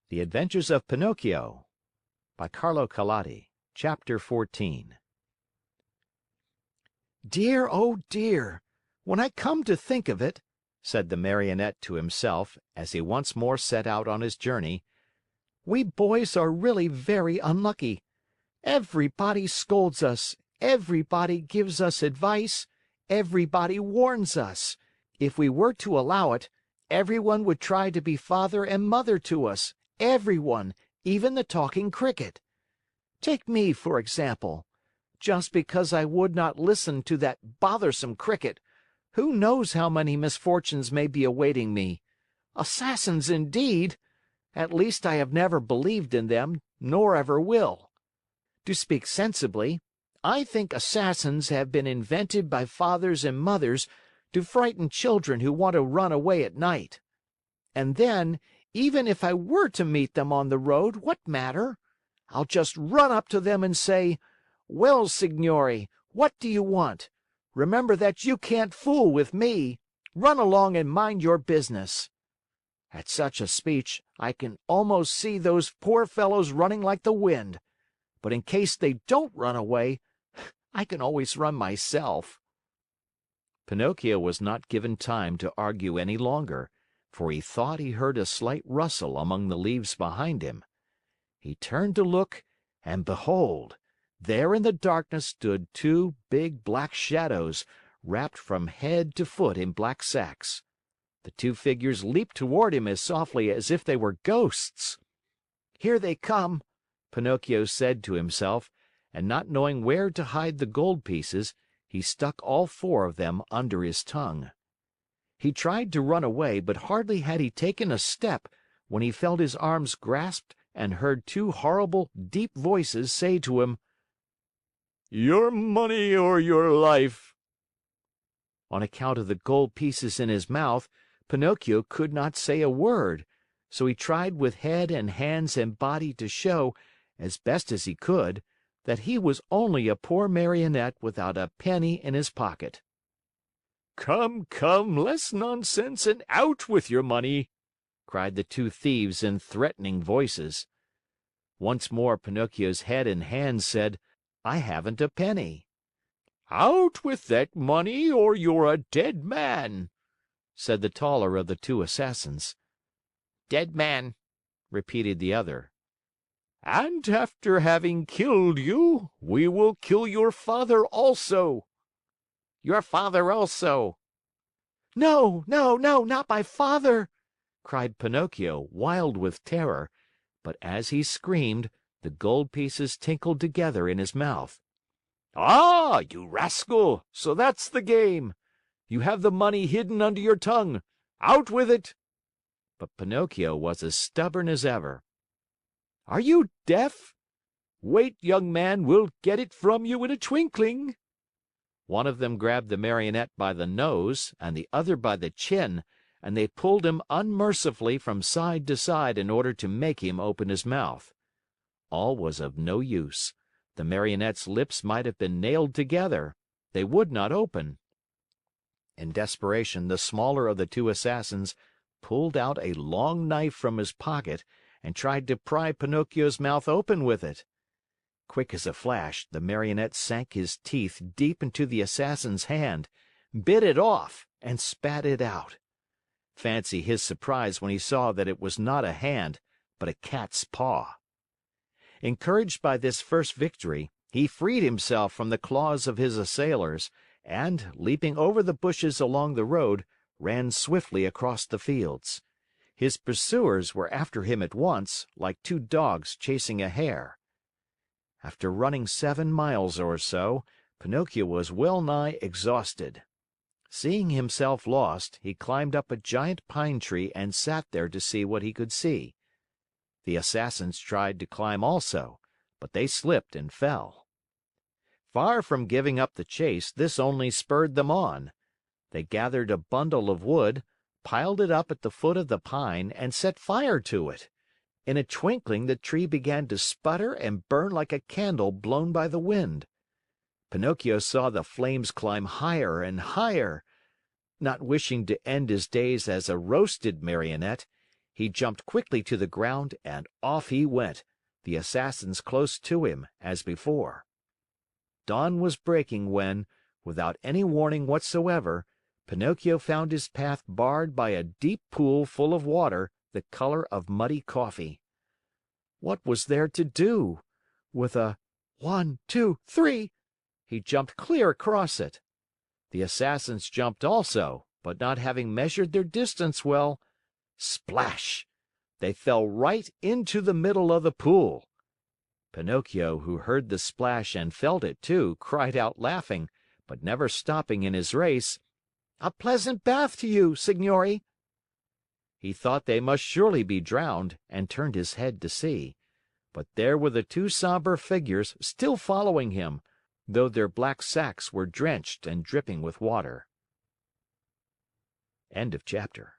The Adventures of Pinocchio by Carlo Collodi. Chapter 14. "Dear, oh dear! When I come to think of it," said the Marionette to himself, as he once more set out on his journey, "we boys are really very unlucky. Everybody scolds us, everybody gives us advice, everybody warns us. If we were to allow it, everyone would try to be father and mother to us, everyone, even the talking cricket. Take me, for example. Just because I would not listen to that bothersome cricket, who knows how many misfortunes may be awaiting me? Assassins, indeed! At least I have never believed in them, nor ever will. To speak sensibly, I think assassins have been invented by fathers and mothers to frighten children who want to run away at night. And then, even if I were to meet them on the road, what matter? I'll just run up to them and say, 'Well, signori, what do you want? Remember that you can't fool with me. Run along and mind your business.' At such a speech, I can almost see those poor fellows running like the wind. But in case they don't run away, I can always run myself." Pinocchio was not given time to argue any longer, for he thought he heard a slight rustle among the leaves behind him. He turned to look, and behold! There in the darkness stood two big black shadows, wrapped from head to foot in black sacks. The two figures leaped toward him as softly as if they were ghosts. "Here they come," Pinocchio said to himself, and not knowing where to hide the gold pieces, he stuck all four of them under his tongue. He tried to run away, but hardly had he taken a step when he felt his arms grasped and heard two horrible, deep voices say to him, "Your money or your life." On account of the gold pieces in his mouth, Pinocchio could not say a word, so he tried with head and hands and body to show, as best as he could, that he was only a poor Marionette without a penny in his pocket. "Come, come, less nonsense and out with your money!" cried the two thieves in threatening voices. Once more Pinocchio's head and hands said, "I haven't a penny." "Out with that money or you're a dead man," said the taller of the two assassins. "Dead man," repeated the other. "And after having killed you, we will kill your father also." "Your father also." "No, no, no, not my father!" cried Pinocchio, wild with terror, but as he screamed, the gold pieces tinkled together in his mouth. "Ah, you rascal! So that's the game! You have the money hidden under your tongue. Out with it!" But Pinocchio was as stubborn as ever. "Are you deaf? Wait, young man, we'll get it from you in a twinkling." One of them grabbed the Marionette by the nose and the other by the chin, and they pulled him unmercifully from side to side in order to make him open his mouth. All was of no use. The Marionette's lips might have been nailed together. They would not open. In desperation, the smaller of the two assassins pulled out a long knife from his pocket and tried to pry Pinocchio's mouth open with it. Quick as a flash, the Marionette sank his teeth deep into the assassin's hand, bit it off, and spat it out. Fancy his surprise when he saw that it was not a hand, but a cat's paw. Encouraged by this first victory, he freed himself from the claws of his assailers and, leaping over the bushes along the road, ran swiftly across the fields. His pursuers were after him at once, like two dogs chasing a hare. After running 7 miles or so, Pinocchio was well nigh exhausted. Seeing himself lost, he climbed up a giant pine tree and sat there to see what he could see. The assassins tried to climb also, but they slipped and fell. Far from giving up the chase, this only spurred them on. They gathered a bundle of wood, piled it up at the foot of the pine, and set fire to it. In a twinkling, the tree began to sputter and burn like a candle blown by the wind. Pinocchio saw the flames climb higher and higher. Not wishing to end his days as a roasted Marionette, He jumped quickly to the ground and off he went, the Assassins close to him, as before. Dawn was breaking when, without any warning whatsoever, Pinocchio found his path barred by a deep pool full of water the color of muddy coffee. What was there to do? With a "One, two, three!" he jumped clear across it. The Assassins jumped also, but not having measured their distance well, splash! They fell right into the middle of the pool. Pinocchio, who heard the splash and felt it too, cried out laughing, but never stopping in his race: "A pleasant bath to you, signori!" He thought they must surely be drowned and turned his head to see. But there were the two somber figures still following him, though their black sacks were drenched and dripping with water. End of chapter.